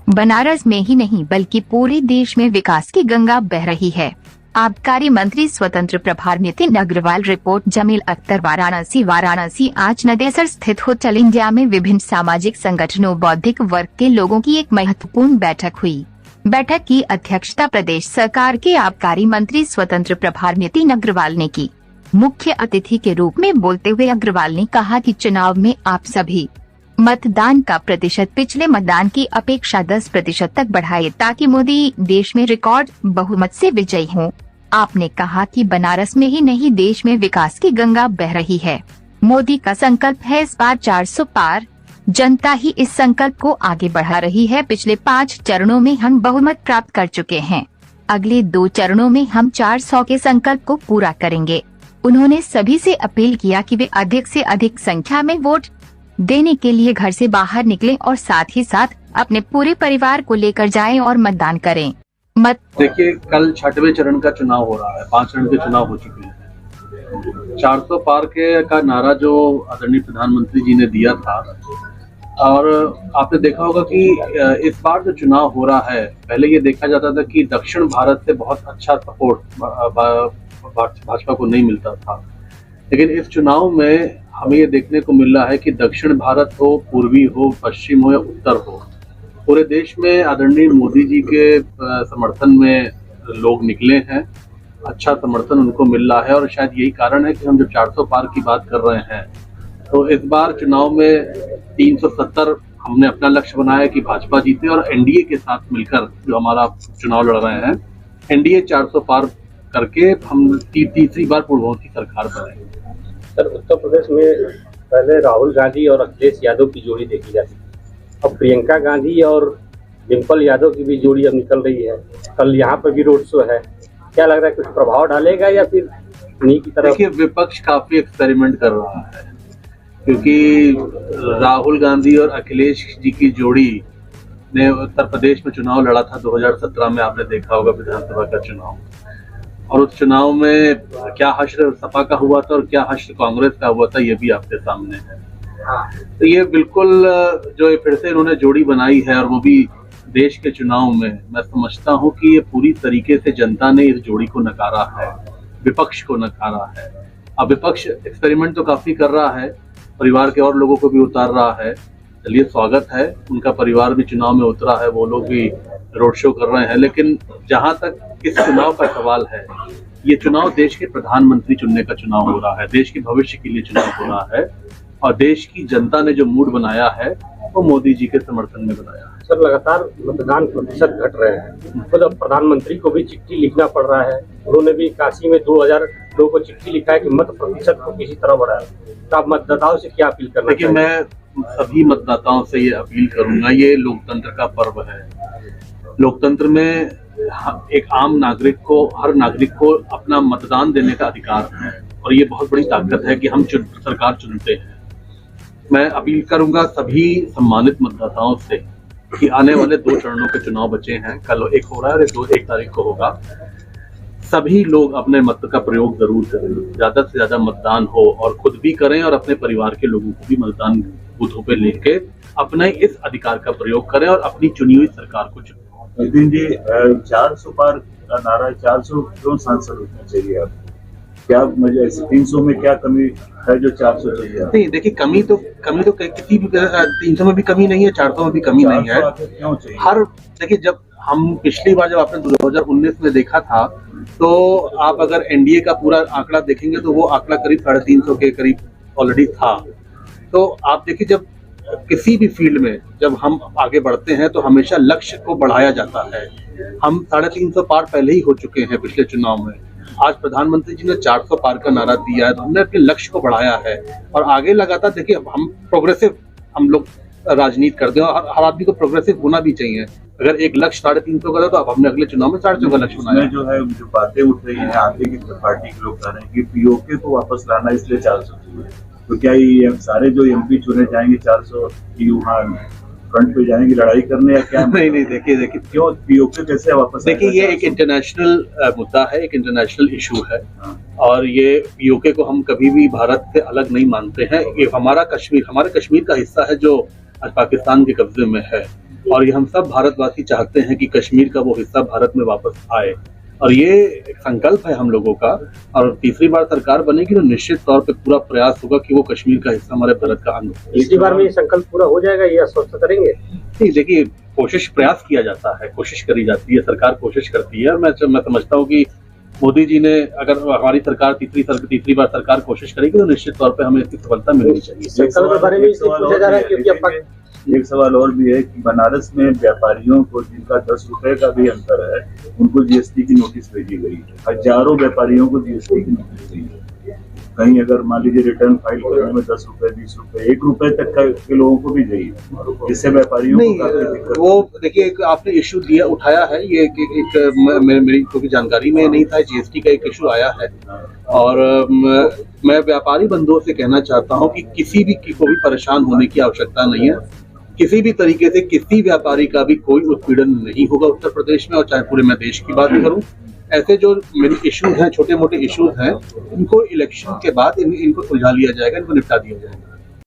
बनारस में ही नहीं बल्कि पूरे देश में विकास की गंगा बह रही है। आबकारी मंत्री स्वतंत्र प्रभार नितिन अग्रवाल रिपोर्ट। जमील अख्तर, वाराणसी। आज नदेसर स्थित होटल इंडिया में विभिन्न सामाजिक संगठनों, बौद्धिक वर्ग के लोगों की एक महत्वपूर्ण बैठक हुई। बैठक की अध्यक्षता प्रदेश सरकार के आबकारी मंत्री स्वतंत्र प्रभार नितिन अग्रवाल ने की। मुख्य अतिथि के रूप में बोलते हुए अग्रवाल ने कहा कि चुनाव में आप सभी मतदान का प्रतिशत पिछले मतदान की अपेक्षा 10% तक बढ़ाए ताकि मोदी देश में रिकॉर्ड बहुमत से विजयी हों। आपने कहा कि बनारस में ही नहीं देश में विकास की गंगा बह रही है। मोदी का संकल्प है इस बार 400 पार। जनता ही इस संकल्प को आगे बढ़ा रही है। पिछले 5 चरणों में हम बहुमत प्राप्त कर चुके हैं। अगले 2 चरणों में हम 400 के संकल्प को पूरा करेंगे। उन्होंने सभी से अपील किया कि वे अधिक से अधिक संख्या में वोट देने के लिए घर से बाहर निकलें और साथ ही साथ अपने पूरे परिवार को लेकर जाएं और मतदान करें। देखिए, कल 6वें चरण का चुनाव हो रहा है। 5 चरण के चुनाव हो चुके हैं। 400 पार के का नारा जो आदरणीय प्रधानमंत्री जी ने दिया था, और आपने देखा होगा कि इस बार जो चुनाव हो रहा है, पहले ये देखा जाता था कि दक्षिण भारत से बहुत अच्छा सपोर्ट भाजपा को नहीं मिलता था, लेकिन इस चुनाव में हमें ये देखने को मिल रहा है कि दक्षिण भारत हो, पूर्वी हो, पश्चिम हो या उत्तर हो, पूरे देश में आदरणीय मोदी जी के समर्थन में लोग निकले हैं। अच्छा समर्थन उनको मिल रहा है और शायद यही कारण है कि हम जब 400 पार की बात कर रहे हैं तो इस बार चुनाव में 370 हमने अपना लक्ष्य बनाया कि भाजपा जीते, और एनडीए के साथ मिलकर जो हमारा चुनाव लड़ रहे हैं, एनडीए 400 पार करके हम तीसरी बार पूर्ववर्ती की सरकार बने। सर, उत्तर प्रदेश में पहले राहुल गांधी और अखिलेश यादव की जोड़ी देखी जाती थी। अब प्रियंका गांधी और डिम्पल यादव की भी जोड़ी अब निकल रही है। कल यहाँ पर भी रोड शो है। क्या लग रहा है, कुछ प्रभाव डालेगा या फिर उन्हीं की तरफ? देखिए, विपक्ष काफी एक्सपेरिमेंट कर रहा है, क्योंकि राहुल गांधी और अखिलेश जी की जोड़ी ने उत्तर प्रदेश में चुनाव लड़ा था 2017 में। आपने देखा होगा विधानसभा का चुनाव, और उस चुनाव में क्या हश्र सपा का हुआ था और क्या हश्र कांग्रेस का हुआ था, ये भी आपके सामने है। तो ये बिल्कुल जो फिर से इन्होंने जोड़ी बनाई है, और वो भी देश के चुनाव में, मैं समझता हूँ कि ये पूरी तरीके से जनता ने इस जोड़ी को नकारा है, विपक्ष को नकारा है। अब विपक्ष एक्सपेरिमेंट तो काफी कर रहा है, परिवार के और लोगों को भी उतार रहा है। चलिए, स्वागत है, उनका परिवार भी चुनाव में उतरा है, वो लोग भी रोड शो कर रहे हैं। लेकिन जहां तक इस चुनाव का सवाल है, ये चुनाव देश के प्रधानमंत्री चुनने का चुनाव हो रहा है, देश के भविष्य के लिए चुनाव हो रहा है, और देश की जनता ने जो मूड बनाया है वो मोदी जी के समर्थन में बनाया है। सर, लगातार मतदान प्रतिशत घट रहे हैं, खुद तो प्रधानमंत्री को भी चिट्ठी लिखना पड़ रहा है। उन्होंने भी काशी में 2000 लोगों को चिट्ठी लिखा है कि मत प्रतिशत को किसी तरह बढ़ाए। तो आप मतदाताओं से क्या अपील करना चाहिए? मैं सभी मतदाताओं से ये अपील करूंगा, ये लोकतंत्र का पर्व है। लोकतंत्र में एक आम नागरिक को, हर नागरिक को अपना मतदान देने का अधिकार है, और ये बहुत बड़ी ताकत है कि हम सरकार चुनते हैं। मैं अपील करूंगा सभी सम्मानित मतदाताओं से कि आने वाले 2 चरणों के चुनाव बचे हैं, कल एक हो रहा है और 1 तारीख को होगा। सभी लोग अपने मत का प्रयोग जरूर करें, ज्यादा से ज्यादा मतदान हो, और खुद भी करें और अपने परिवार के लोगों को भी मतदान बूथों पे लेके अपने इस अधिकार का प्रयोग करें और अपनी चुनी हुई सरकार को चुनें। नितिन जी, 400 पार का नारा, 400 क्यों सांसद होना चाहिए? आप क्या 300 में क्या कमी है जो 400 चाहिए? नहीं, देखिए, कमी तो किसी भी 300 में भी कमी नहीं है, 400 में भी कमी नहीं है। क्यों चाहिए? हर देखिए, जब हम पिछली बार जब आपने 2019 में देखा था, तो आप अगर एनडीए का पूरा आंकड़ा देखेंगे तो वो आंकड़ा करीब 350 के करीब ऑलरेडी था। तो आप देखिए, जब किसी भी फील्ड में जब हम आगे बढ़ते हैं तो हमेशा लक्ष्य को बढ़ाया जाता है। हम 350 पार पहले ही हो चुके हैं पिछले चुनाव में। आज प्रधानमंत्री जी ने 400 पार का नारा दिया है, तो हमने अपने लक्ष्य को बढ़ाया है और आगे लगातार। देखिए, हम प्रोग्रेसिव, हम लोग राजनीति करते हैं और हर आदमी को प्रोग्रेसिव होना भी चाहिए। अगर एक लक्ष्य 350 का था, तो अब हमने अगले चुनाव में 400 का लक्ष्य बनाया। जो है, जो बातें उठ रही हैं आगे की पार्टी के लोग कह रहे हैं कि पीओके को वापस लाना, इसलिए 400 चाहिए। तो क्या ये सारे जो एमपी चुने जाएंगे 400 की वहाँ फ्रंट पे जाएंगे लड़ाई करने, या क्या? नहीं, देखिए क्यों पीओके कैसे वापस? देखिए, ये एक इंटरनेशनल मुद्दा है, एक इंटरनेशनल इशू है, और ये पीओके को हम कभी भी भारत से अलग नहीं मानते हैं। ये हमारे कश्मीर का हिस्सा है जो आज पाकिस्तान के कब्जे में है। और ये हम सब भारतवासी चाहते हैं कि कश्मीर का वो हिस्सा भारत में वापस आए, और ये एक संकल्प है हम लोगों का। और तीसरी बार सरकार बनेगी तो निश्चित तौर पे पूरा प्रयास होगा कि वो कश्मीर का हिस्सा हमारे भारत का अंग हो। इसी बार में ये संकल्प पूरा हो जाएगा, ये आश्वस्त करेंगे? नहीं, देखिए, कोशिश प्रयास किया जाता है, कोशिश करी जाती है, सरकार कोशिश करती है। मैं समझता हूँ कि मोदी जी ने, अगर हमारी सरकार तीसरी बार सरकार कोशिश करेगी तो निश्चित तौर पे हमें इसकी सफलता मिलनी चाहिए। संकल्प के बारे में इसलिए पूछा जा रहा है क्योंकि अब एक सवाल और भी है कि बनारस में व्यापारियों को जिनका 10 रुपए का भी अंतर है, उनको जीएसटी की नोटिस भेजी गई है। हजारों व्यापारियों को जीएसटी की नोटिस गई है। कहीं अगर मान लीजिए रिटर्न फाइल करने में 10 रुपए, 20 रुपए, 1 रुपए तक के लोगों को भी गई है, जिससे व्यापारियों को काफी दिक्कत। वो देखिए, एक आपने इश्यू उठाया है, ये एक मेरी कोई जानकारी में नहीं था, जीएसटी का एक इश्यू आया है। और मैं व्यापारी बंधुओं से कहना चाहता हूँ कि किसी भी को भी परेशान होने की आवश्यकता नहीं है। किसी भी तरीके से किसी व्यापारी का भी कोई उत्पीड़न नहीं होगा उत्तर प्रदेश में, और चाहे पूरे मैं देश की बात भी करूं। ऐसे जो मेरे इश्यूज हैं, छोटे मोटे इश्यूज हैं, इनको इलेक्शन के बाद इनको सुलझा लिया जाएगा, इनको निपटा दिया जाएगा।